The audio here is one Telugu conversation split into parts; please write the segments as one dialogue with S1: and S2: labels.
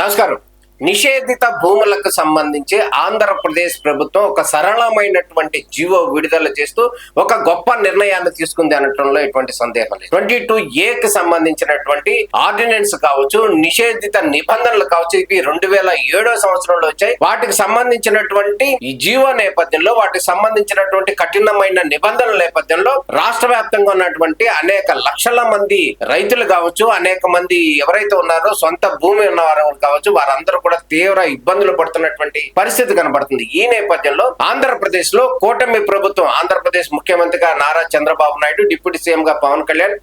S1: నమస్కారం. నిషేధిత భూములకు సంబంధించి ఆంధ్రప్రదేశ్ ప్రభుత్వం ఒక సరళమైనటువంటి జీవో విడుదల చేస్తూ ఒక గొప్ప నిర్ణయాన్ని తీసుకుంది అనటంలో ఎటువంటి సందేహం లేదు. 22A సంబంధించినటువంటి ఆర్డినెన్స్ కావచ్చు, నిషేధిత నిబంధనలు కావచ్చు, ఇవి 2007 సంవత్సరంలో వచ్చాయి. వాటికి సంబంధించినటువంటి ఈ జీవో నేపథ్యంలో, వాటికి సంబంధించినటువంటి కఠినమైన నిబంధనల నేపథ్యంలో రాష్ట్ర వ్యాప్తంగా ఉన్నటువంటి అనేక లక్షల మంది రైతులు కావచ్చు, అనేక మంది ఎవరైతే ఉన్నారో సొంత భూమి ఉన్నవారు కావచ్చు, వారందరూ కూడా తీవ్ర ఇబ్బందులు పడుతున్నటువంటి పరిస్థితి కనబడుతుంది. ఈ నేపథ్యంలో ఆంధ్రప్రదేశ్ లో కూటమి ప్రభుత్వం, ఆంధ్రప్రదేశ్ ముఖ్యమంత్రిగా నారా చంద్రబాబు నాయుడు, డిప్యూటీ సీఎం గా పవన్ కళ్యాణ్,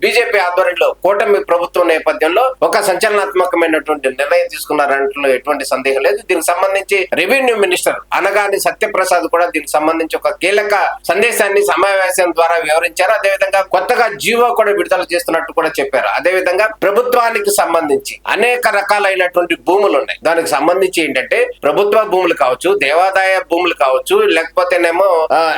S1: బీజేపీ ఆధ్వర్యంలో కూటమి ప్రభుత్వం నేపథ్యంలో ఒక సంచలనాత్మకమైనటువంటి నిర్ణయం తీసుకున్నారంటే ఎటువంటి సందేహం లేదు. దీనికి సంబంధించి రెవెన్యూ మినిస్టర్ అనగాని సత్యప్రసాద్ కూడా దీనికి సంబంధించి ఒక కీలక సందేశాన్ని సమావేశం ద్వారా వివరించారు. అదేవిధంగా కొత్తగా జీవో కూడా విడుదల చేస్తున్నట్టు కూడా చెప్పారు. అదేవిధంగా ప్రభుత్వానికి సంబంధించి అనేక రకాలైనటువంటి భూములు ఉన్నాయి. దానికి సంబంధించి ఏంటంటే ప్రభుత్వ భూములు కావచ్చు, దేవాదాయ భూములు కావచ్చు, లేకపోతేనేమో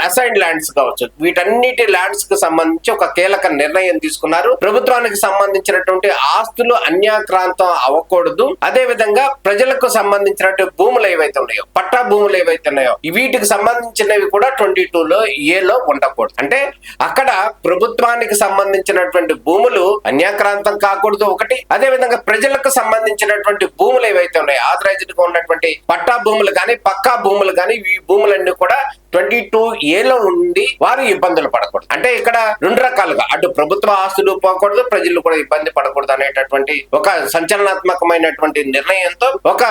S1: అసైన్డ్ ల్యాండ్స్ కావచ్చు, వీటన్నిటి ల్యాండ్స్ కు సంబంధించి ఒక కీలక నిర్ణయం తీసుకున్నారు. ప్రభుత్వానికి సంబంధించినటువంటి ఆస్తులు అన్యాక్రాంతం అవ్వకూడదు. అదే విధంగా ప్రజలకు సంబంధించినటువంటి భూములు ఏవైతే ఉన్నాయో, పట్టా భూములు ఏవైతే ఉన్నాయో, వీటికి సంబంధించినవి కూడా 22A ఉండకూడదు. అంటే అక్కడ ప్రభుత్వానికి సంబంధించినటువంటి భూములు అన్యాక్రాంతం కాకూడదు ఒకటి. అదే విధంగా ప్రజలకు సంబంధించినటువంటి భూములు ఏవైతే ఉన్నాయో, ఆథరైజ్డ్ గా ఉన్నటువంటి పట్టా భూములు కానీ, పక్కా భూములు కానీ, ఈ భూములన్నీ కూడా 22A ఉండి వారు ఇబ్బందులు పడకూడదు. అంటే ఇక్కడ రెండు రకాలుగా, అటు ప్రభుత్వ ఆస్తులు పోకూడదు, ప్రజలు కూడా ఇబ్బంది పడకూడదు అనేటటువంటి ఒక సంచలనాత్మకమైనటువంటి నిర్ణయంతో ఒక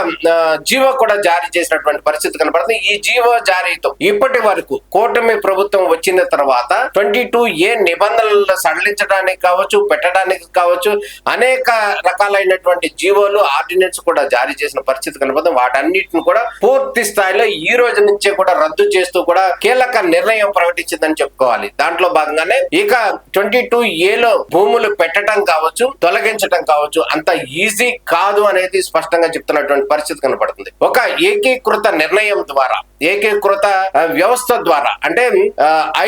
S1: జీవో కూడా జారీ చేసినటువంటి పరిస్థితి కనబడుతుంది. ఈ జీవో జారీతో ఇప్పటి వరకు కూటమి ప్రభుత్వం వచ్చిన తర్వాత 22A నిబంధనలు సడలించడానికి కావచ్చు, పెట్టడానికి కావచ్చు, అనేక రకాలైనటువంటి జీవోలు, ఆర్డినెన్స్ కూడా జారీ చేసిన పరిస్థితి కనబడుతుంది. వాటన్నిటిని కూడా పూర్తి స్థాయిలో ఈ రోజు నుంచే కూడా రద్దు చేస్తూ కూడా కీలక నిర్ణయం ప్రకటించిందని చెప్పుకోవాలి. దాంట్లో భాగంగానే ఇక 22A భూములు పెట్టడం కావచ్చు, తొలగించడం కావచ్చు అంత ఈజీ కాదు అనేది స్పష్టంగా చెప్తున్నటువంటి పరిస్థితి కనబడుతుంది. ఒక ఏకీకృత నిర్ణయం ద్వారా, ఏకీకృత వ్యవస్థ ద్వారా, అంటే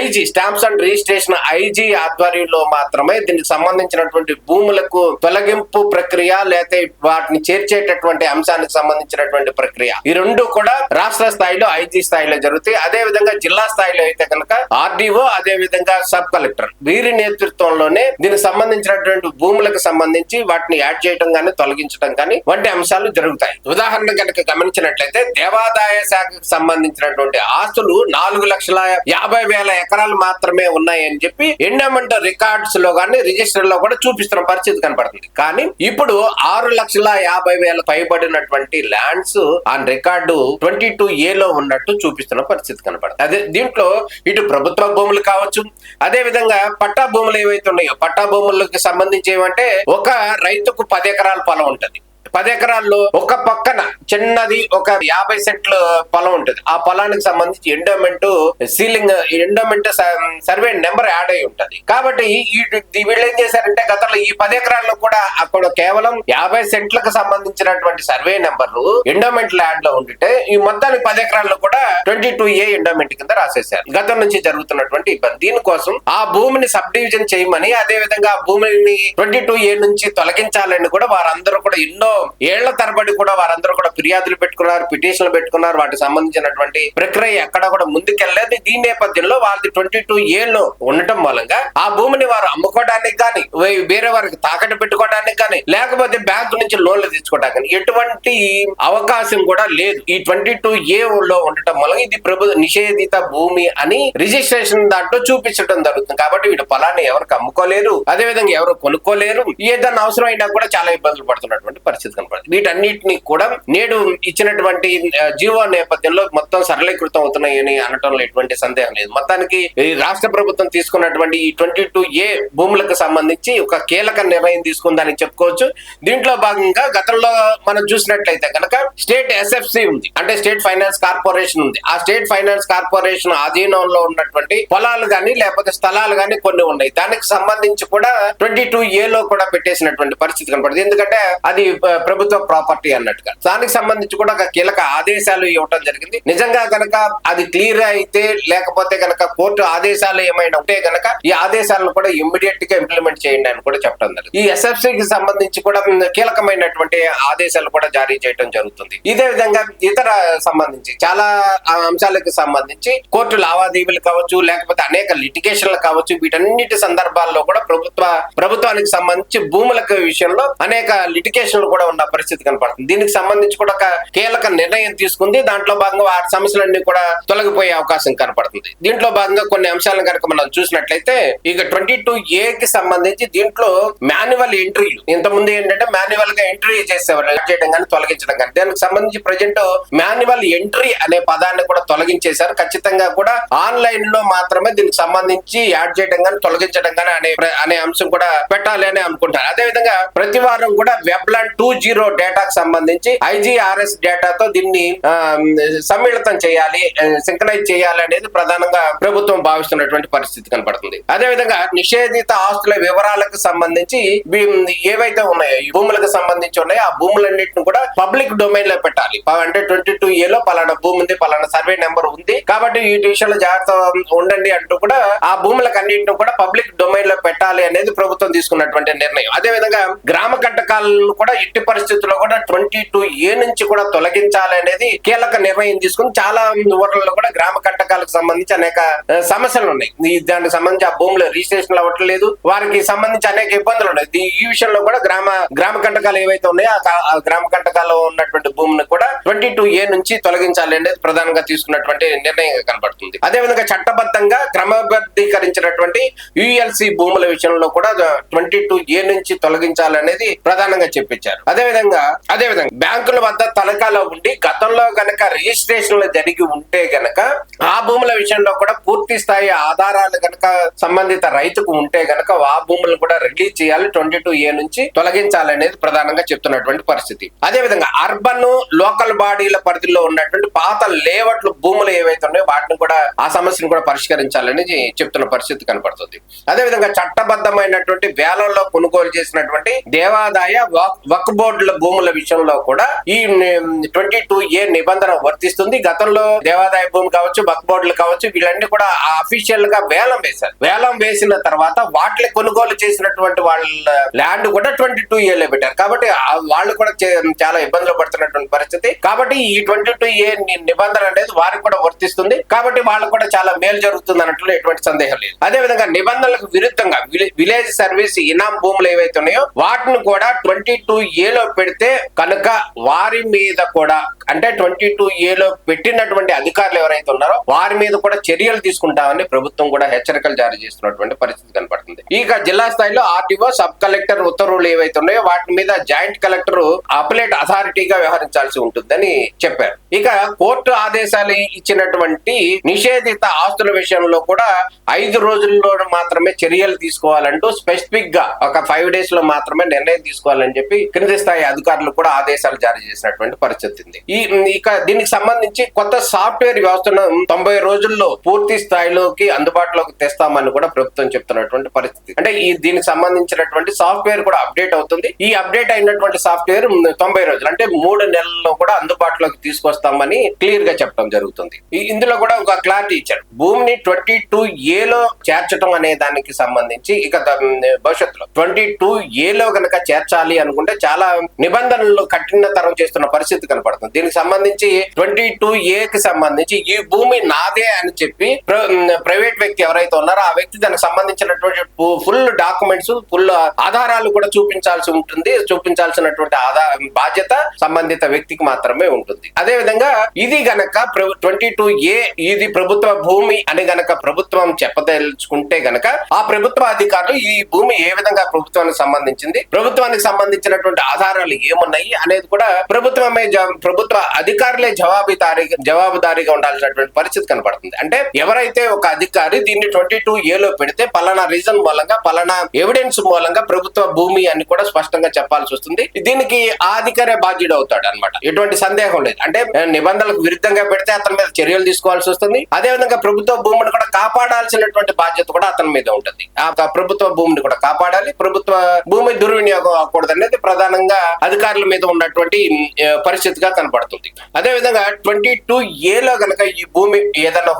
S1: IG, stamps and registration IG ఆధ్వర్యంలో మాత్రమే దీనికి సంబంధించినటువంటి భూములకు తొలగింపు ప్రక్రియ, లేకపోతే వాటిని చేర్చేటటువంటి అంశానికి సంబంధించినటువంటి ప్రక్రియ, ఈ రెండు కూడా రాష్ట్ర స్థాయిలో ఐజీ స్థాయిలో జరుగుతాయి. అదే విధంగా జిల్లా స్థాయిలో అయితే కనుక ఆర్డీఓ, అదే విధంగా సబ్ కలెక్టర్, వీరి నేతృత్వంలోనే దీనికి సంబంధించినటువంటి భూములకు సంబంధించి వాటిని యాడ్ చేయడం కానీ, తొలగించడం కానీ వంటి అంశాలు జరుగుతాయి. ఉదాహరణ కనుక గమనించినట్లయితే దేవాదాయ శాఖకు సంబంధించినటువంటి ఆస్తులు 4,50,000 ఎకరాలు మాత్రమే ఉన్నాయని చెప్పి ఎండోమెంట్ రికార్డ్స్ లో కానీ, రిజిస్టర్ లో కూడా చూపిస్తున్న పరిస్థితి కనబడుతుంది. కానీ ఇప్పుడు 6,50,000 పైబడినటువంటి ల్యాండ్స్ ఆన్ రికార్డు 22A ఉన్నట్టు చూపిస్తున్న పరిస్థితి కనబడుతుంది. అదే దీంట్లో ఇటు ప్రభుత్వ భూములు కావచ్చు, అదే విధంగా పట్టా భూములు ఏవైతే ఉన్నాయో, పట్టా భూములకు సంబంధించి ఏమంటే ఒక రైతుకు 10 ఎకరాల పొలం ఉంటుంది. 10 ఎకరాల్లో ఒక పక్కన చిన్నది ఒక 50 సెంట్ల పొలం ఉంటుంది. ఆ పొలానికి సంబంధించి ఎండోమెంట్ సర్వే నెంబర్ యాడ్ అయి ఉంటది. కాబట్టి వీళ్ళు ఏం చేశారంటే గతంలో ఈ 10 ఎకరాల్లో కూడా అక్కడ కేవలం 50 సెంట్లకు సంబంధించినటువంటి సర్వే నెంబర్ ఎండోమెంట్ యాడ్ లో ఉంటే ఈ మొత్తానికి 10 ఎకరాల్లో కూడా 22A ఎండోమెంట్ కింద రాసేశారు. గతం నుంచి జరుగుతున్నటువంటి ఇబ్బంది. దీనికోసం ఆ భూమిని సబ్ డివిజన్ చేయమని, అదే విధంగా ఆ భూమిని 22A నుంచి తొలగించాలని కూడా వారందరూ కూడా ఎన్నో ఏళ్ల తరబడి కూడా వారందరూ కూడా ఫిర్యాదులు పెట్టుకున్నారు, పిటిషన్లు పెట్టుకున్నారు. వాటికి సంబంధించినటువంటి ప్రక్రియ ఎక్కడ కూడా ముందుకెళ్లేదు. దీని నేపథ్యంలో వాళ్ళది 22A ఉండటం మూలంగా ఆ భూమిని వారు అమ్ముకోవడానికి కానీ, వేరే వారికి తాకట్టు పెట్టుకోవడానికి కానీ, లేకపోతే బ్యాంకు నుంచి లోన్లు తీసుకోవడానికి కానీ ఎటువంటి అవకాశం కూడా లేదు. ఈ 22A ఉండటం మూలంగా ఇది నిషేధిత భూమి అని రిజిస్ట్రేషన్ దాంట్లో చూపించడం జరుగుతుంది. కాబట్టి వీటి పొలాన్ని ఎవరికి అమ్ముకోలేరు, అదే విధంగా ఎవరు కొనుక్కోలేరు. ఏదైనా అవసరం అయినా కూడా చాలా ఇబ్బందులు పడుతున్నటువంటి పరిస్థితి కనపడుతుంది. వీటన్నిటిని కూడా నేడు ఇచ్చినటువంటి జీవో నేపథ్యంలో మొత్తం సరళీకృతం అవుతున్నాయని అనటంలో ఎటువంటి సందేహం లేదు. మొత్తానికి రాష్ట్ర ప్రభుత్వం తీసుకున్నటువంటి ఈ 22A భూములకు సంబంధించి ఒక కీలక నిర్ణయం తీసుకుందని చెప్పుకోవచ్చు. దీంట్లో భాగంగా గతంలో మనం చూసినట్లయితే కనుక స్టేట్ SFC ఉంది, అంటే స్టేట్ ఫైనాన్స్ కార్పొరేషన్ ఉంది. ఆ స్టేట్ ఫైనాన్స్ కార్పొరేషన్ అధీనంలో ఉన్నటువంటి పొలాలు గాని, లేకపోతే స్థలాలు గాని కొన్ని ఉన్నాయి. దానికి సంబంధించి కూడా 22A కూడా పెట్టేసినటువంటి పరిస్థితి కనపడుతుంది. ఎందుకంటే అది ప్రభుత్వ ప్రాపర్టీ అన్నట్టుగా. దానికి సంబంధించి కూడా ఒక కీలక ఆదేశాలు ఇవ్వటం జరిగింది. నిజంగా కనుక అది క్లియర్ అయితే, లేకపోతే కనుక కోర్టు ఆదేశాలు ఏమైనా ఉంటే గనక ఈ ఆదేశాలను కూడా ఇమ్మీడియట్ గా ఇంప్లిమెంట్ చేయండి అని కూడా చెప్పడం జరిగింది. ఈ ఎస్ఎఫ్సికి సంబంధించి కూడా కీలకమైనటువంటి ఆదేశాలు కూడా జారీ చేయడం జరుగుతుంది. ఇదే విధంగా ఇతర సంబంధించి చాలా అంశాలకు సంబంధించి కోర్టు లావాదేవీలు కావచ్చు, లేకపోతే అనేక లిటిగేషన్లు కావచ్చు, వీటన్నిటి సందర్భాల్లో కూడా ప్రభుత్వానికి సంబంధించి భూములకు విషయంలో అనేక లిటిగేషన్లు కూడా ఉన్న పరిస్థితి కనపడుతుంది. దీనికి సంబంధించి కూడా ఒక కీలక నిర్ణయం తీసుకుంది. దాంట్లో భాగంగా ఆ సమస్యలన్నీ కూడా తొలగిపోయే అవకాశం కనపడుతుంది. దీంట్లో భాగంగా కొన్ని అంశాలను కనుక మనం చూసినట్లయితే, ఇక 22A కి సంబంధించి దీంట్లో మాన్యువల్ ఎంట్రీలు ఇంతకుముందు ఏంటంటే మాన్యువల్ గా ఎంట్రీ చేసేవారు, చేయడం కానీ తొలగించడం కానీ. దానికి సంబంధించి ప్రజెంట్ మాన్యువల్ ఎంట్రీ అనే పదాన్ని కూడా తొలగించేశారు. ఖచ్చితంగా కూడా ఆన్లైన్ లో మాత్రమే దీనికి సంబంధించి యాడ్ చేయడం కానీ తొలగించడం కానీ అనే అంశం కూడా పెట్టాలి అని అనుకుంటారు. అదే విధంగా ప్రతి వారం కూడా వెబ్లాండ్ 2.0 డేటాకు సంబంధించి IGRS డేటాతో దీన్ని సమ్మిళితం చేయాలి, సింక్రనైజ్ చేయాలి అనేది ప్రధానంగా ప్రభుత్వం భావిస్తున్నటువంటి పరిస్థితి కనపడుతుంది. అదే విధంగా నిషేధిత ఆస్తుల వివరాలకు సంబంధించి ఏవైతే ఉన్నాయో, ఈ భూములకు సంబంధించి ఉన్నాయో, ఆ భూములన్నింటిని కూడా పబ్లిక్ డొమైన్ లో పెట్టాలి. అంటే 22A లో పలానా భూమి ఉంది, పలానా సర్వే నెంబర్ ఉంది, కాబట్టి ఈ విషయంలో జాగ్రత్త ఉండండి అంటూ కూడా ఆ భూములకు అన్నింటిని కూడా పబ్లిక్ డొమైన్ లో పెట్టాలి అనేది ప్రభుత్వం తీసుకున్నటువంటి నిర్ణయం. అదే విధంగా గ్రామ కంటకాలను కూడా ఎట్టి పరిస్థితుల్లో కూడా 22A నుంచి కూడా తొలగించాలి అనేది కీలక నిర్ణయం తీసుకుని చాలా ఊర్లలో కూడా గ్రామ కంటకాలకు సంబంధించి అనేక సమస్యలు ఉన్నాయి. దానికి సంబంధించి ఆ భూములు రిజిస్ట్రేషన్ అవ్వట్లేదు, వారికి సంబంధించి అనేక ఇబ్బందులు ఉన్నాయి. ఈ విషయంలో కూడా గ్రామ కంటకాలు ఏవైతే ఉన్నాయో ఆ గ్రామ కంటకాల్లో ఉన్నటువంటి భూమిని కూడా 22A నుంచి తొలగించాలి అనేది ప్రధానంగా తీసుకున్నటువంటి నిర్ణయంగా కనబడుతుంది. అదే విధంగా చట్టబద్ధంగా క్రమబద్ధీకరించినటువంటి ULC భూముల విషయంలో కూడా 22A నుంచి తొలగించాలనేది ప్రధానంగా చెప్పించారు. అదే విధంగా బ్యాంకుల వద్ద తనఖాలో ఉండి గతంలో గనక రిజిస్ట్రేషన్లు జరిగి ఉంటే గనక ఆ భూముల విషయంలో కూడా పూర్తి స్థాయి ఆధారాలు గనక సంబంధిత రైతుకు ఉంటే గనక ఆ భూములను కూడా రిలీజ్ చేయాలి, 22A నుంచి తొలగించాలనేది ప్రధానంగా చెప్తున్నటువంటి పరిస్థితి. అదే విధంగా అర్బన్ లోకల్ బాడీల పరిధిలో ఉన్నటువంటి పాత లేఅవుట్లు భూములు ఏవైతే ఉన్నాయో వాటిని కూడా ఆ సమస్యను కూడా పరిష్కరించాలని చెప్తున్న పరిస్థితి కనపడుతుంది. అదే విధంగా చట్టబద్ధమైనటువంటి వేలంలో కొనుగోలు చేసినటువంటి దేవాదాయ వక్ఫ్ బోర్డుల భూముల విషయంలో కూడా ఈ 22A నిబంధన వర్తిస్తుంది. గతంలో దేవాదాయ భూమి కావచ్చు, వక్ఫ్ బోర్డులు కావచ్చు, వీళ్ళన్నీ కూడా అఫీషియల్ గా వేలం వేశారు. వేలం వేసిన తర్వాత వాటిని కొనుగోలు చేసినటువంటి వాళ్ళ ల్యాండ్ కూడా 22A లో పెట్టారు. కాబట్టి వాళ్ళు కూడా చాలా ఇబ్బందులు పడుతున్నటువంటి పరిస్థితి. కాబట్టి ఈ 22A నిబంధన అనేది వారికి కూడా వర్తిస్తుంది. కాబట్టి వాళ్ళకు కూడా చాలా మేలు జరుగుతుంది అన్నట్లు ఎటువంటి సందేహం లేదు. అదే విధంగా నిబంధనలకు విరుద్ధంగా విలేజ్ సర్వీస్ ఇనాం భూములు ఏవైతే ఉన్నాయో వాటిని కూడా 22A లో పెడితే కనుక వారి మీద కూడా, అంటే 22A లో పెట్టినటువంటి అధికారులు ఎవరైతే ఉన్నారో వారి మీద కూడా చర్యలు తీసుకుంటామని ప్రభుత్వం కూడా హెచ్చరికలు జారీ చేస్తున్నటువంటి పరిస్థితి కనపడుతుంది. ఇక జిల్లా స్థాయిలో ఆర్టీఓ, సబ్ కలెక్టర్ ఉత్తర్వులు ఏవైతే ఉన్నాయో వాటి మీద జాయింట్ కలెక్టర్ అపలేట్ అథారిటీగా వ్యవహరించాల్సి ఉంటుందని చెప్పారు. ఇక కోర్టు ఆదేశాలు ఇచ్చినటువంటి నిషేధిత ఆస్తుల విషయంలో కూడా 5 రోజుల్లో మాత్రమే చర్యలు తీసుకోవాలంటూ స్పెసిఫిక్ గా ఒక 5 days లో మాత్రమే నిర్ణయం తీసుకోవాలని చెప్పి కింది స్థాయి అధికారులు కూడా ఆదేశాలు జారీ చేసినటువంటి పరిస్థితి ఉంది. ఇక దీనికి సంబంధించి కొత్త సాఫ్ట్వేర్ వ్యవస్థను 90 రోజుల్లో పూర్తి స్థాయిలోకి అందుబాటులోకి తెస్తామని కూడా ప్రభుత్వం చెప్తున్నటువంటి పరిస్థితి. అంటే దీనికి సంబంధించినటువంటి సాఫ్ట్వేర్ కూడా అప్డేట్ అవుతుంది. ఈ అప్డేట్ అయినటువంటి సాఫ్ట్వేర్ 90 రోజులు అంటే 3 నెలల్లో కూడా అందుబాటులోకి తీసుకొస్తామని క్లియర్ గా చెప్పడం జరుగుతుంది. ఇందులో కూడా ఒక క్లారిటీ ఇచ్చారు. భూమిని 22A లో చేర్చడం అనే దానికి సంబంధించి ఇక భవిష్యత్తులో 22A లో కనుక చేర్చాలి అనుకుంటే చాలా నిబంధనలు కఠినతరం చేస్తున్న పరిస్థితి కనపడుతుంది. దీనికి సంబంధించి 22A కి సంబంధించి ఈ భూమి నాదే అని చెప్పి ప్రైవేట్ వ్యక్తి ఎవరైతే ఉన్నారో ఆ వ్యక్తి దానికి సంబంధించినటువంటి ఫుల్ డాక్యుమెంట్స్, ఫుల్ ఆధారాలు కూడా చూపించాల్సినటువంటి బాధ్యత సంబంధిత వ్యక్తికి మాత్రమే ఉంటుంది. అదే విధంగా ఇది గనక 22A ఇది ప్రభుత్వ భూమి అని గనక ప్రభుత్వం చెప్పదలుచుకుంటే గనక ఆ ప్రభుత్వ అధికారులు ఈ భూమి ఏ విధంగా ప్రభుత్వానికి సంబంధించింది, ప్రభుత్వానికి సంబంధించినటువంటి ఆధారాలు ఏమున్నాయి అనేది కూడా ప్రభుత్వ అధికారులే జవాబుదారీగా ఉండాల్సినటువంటి పరిస్థితి కనపడుతుంది. అంటే ఎవరైతే ఒక అధికారి దీన్ని 22A లో పెడితే పలానా రీజన్ మూలంగా, పలానా ఎవిడెన్స్ మూలంగా ప్రభుత్వ భూమి అని కూడా స్పష్టంగా చెప్పాల్సి వస్తుంది. దీనికి ఆ అధికారే బాధ్యుడు అవుతాడు అన్నమాట, ఎటువంటి సందేహం లేదు. అంటే నిబంధనలకు విరుద్ధంగా పెడితే అతని మీద చర్యలు తీసుకోవాల్సి వస్తుంది. అదే విధంగా ప్రభుత్వ భూమిని కూడా కాపాడాల్సినటువంటి బాధ్యత కూడా అతని మీద ఉంటుంది. ఆ ప్రభుత్వ భూమిని కూడా కాపాడాలి, ప్రభుత్వ భూమి దుర్వినియోగం అవ్వకూడదు అనేది ప్రధానంగా విధంగా అధికారుల మీద ఉన్నటువంటి పరిస్థితిగా కనపడుతుంది. అదే విధంగా 22A గనక ఈ భూమి ఏదైనా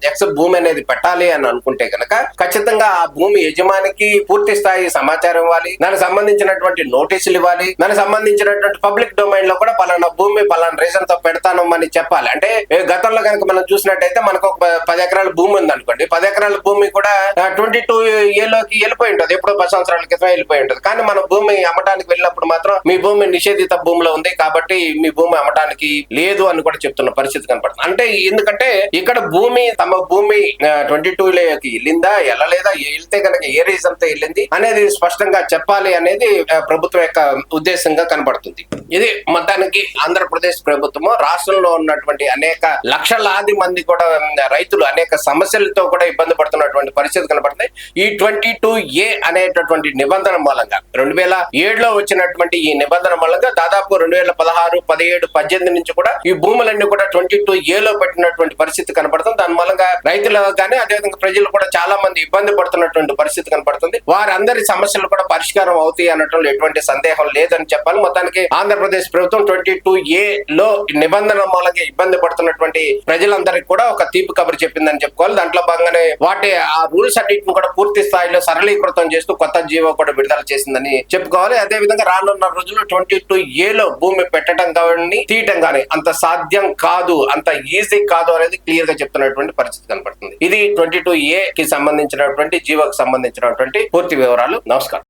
S1: ఎక్స్ భూమి అనేది పెట్టాలి అని అనుకుంటే గనక ఖచ్చితంగా ఆ భూమి యజమానికి పూర్తి స్థాయి సమాచారం ఇవ్వాలి, దానికి సంబంధించినటువంటి నోటీసులు ఇవ్వాలి, దానికి సంబంధించినటువంటి పబ్లిక్ డొమైన్ లో కూడా పలానా భూమి పలానా రీజన్ తో పెడతాను అని చెప్పాలి. అంటే గతంలో కనుక మనం చూసినట్టయితే మనకు ఒక 10 ఎకరాల భూమి ఉంది అనుకోండి, 10 ఎకరాల భూమి కూడా 22A వెళ్ళిపోయి ఉంటుంది, ఎప్పుడో 10 సంవత్సరాల క్రితం వెళ్ళిపోయి ఉంటుంది. కానీ మన భూమి అమ్మటానికి వెళ్ళినప్పుడు మాత్రం మీ భూమి నిషేధిత భూమిలో ఉంది కాబట్టి మీ భూమి అమ్మటానికి లేదు అని కూడా చెప్తున్న పరిస్థితి కనపడుతుంది. అంటే ఎందుకంటే ఇక్కడ భూమి తమ భూమి 22లోకి వెళ్ళిందా వెళ్ళలేదా, వెళ్తే కనుక ఏ రీజన్ తో వెళ్ళింది అనేది స్పష్టంగా చెప్పాలి అనేది ప్రభుత్వం యొక్క ఉద్దేశంగా కనపడుతుంది. ఇది మొత్తానికి ఆంధ్రప్రదేశ్ ప్రభుత్వము రాష్ట్రంలో ఉన్నటువంటి అనేక లక్షలాది మంది కూడా రైతులు అనేక సమస్యలతో కూడా ఇబ్బంది పడుతున్నటువంటి పరిస్థితి కనపడుతుంది. ఈ 22A అనేటటువంటి నిబంధన మూలంగా 2007లో వచ్చినటువంటి ఈ నిబంధన మూలంగా దాదాపు 2016, 17, 18 నుంచి కూడా ఈ భూములన్నీ కూడా 22Aలో పెట్టినటువంటి పరిస్థితి కనపడుతుంది. దాని మూలంగా రైతులు కానీ అదేవిధంగా ప్రజలు కూడా చాలా మంది ఇబ్బంది పడుతున్నటువంటి పరిస్థితి కనపడుతుంది. వారందరి సమస్యలు కూడా పరిష్కారం అవుతాయి అనటంలో ఎటువంటి సందేహం లేదని చెప్పాలి. మొత్తానికి ఆంధ్రప్రదేశ్ ప్రభుత్వం 22Aలో నిబంధన మూలంగా ఇబ్బంది పడుతున్నటువంటి ప్రజలందరికీ కూడా ఒక తీపి కబురు చెప్పిందని చెప్పుకోవాలి. దాంట్లో భాగంగానే ఆ రూల్స్ అన్నింటిని కూడా పూర్తి స్థాయిలో సరళీకృతం చేస్తూ కొత్త జీవో కూడా విడుదల చేసిందని చెప్పుకోవాలి. అదే విధంగా రానున్న రోజుల్లో 22Aలో భూమి పెట్టడం కానీ తీయటం కానీ అంత సాధ్యం కాదు, అంత ఈజీ కాదు అనేది క్లియర్ గా చెప్తున్నటువంటి పరిస్థితి కనపడుతుంది. ఇది 22A కి సంబంధించినటువంటి జీవోకి సంబంధించినటువంటి పూర్తి వివరాలు. నమస్కారం.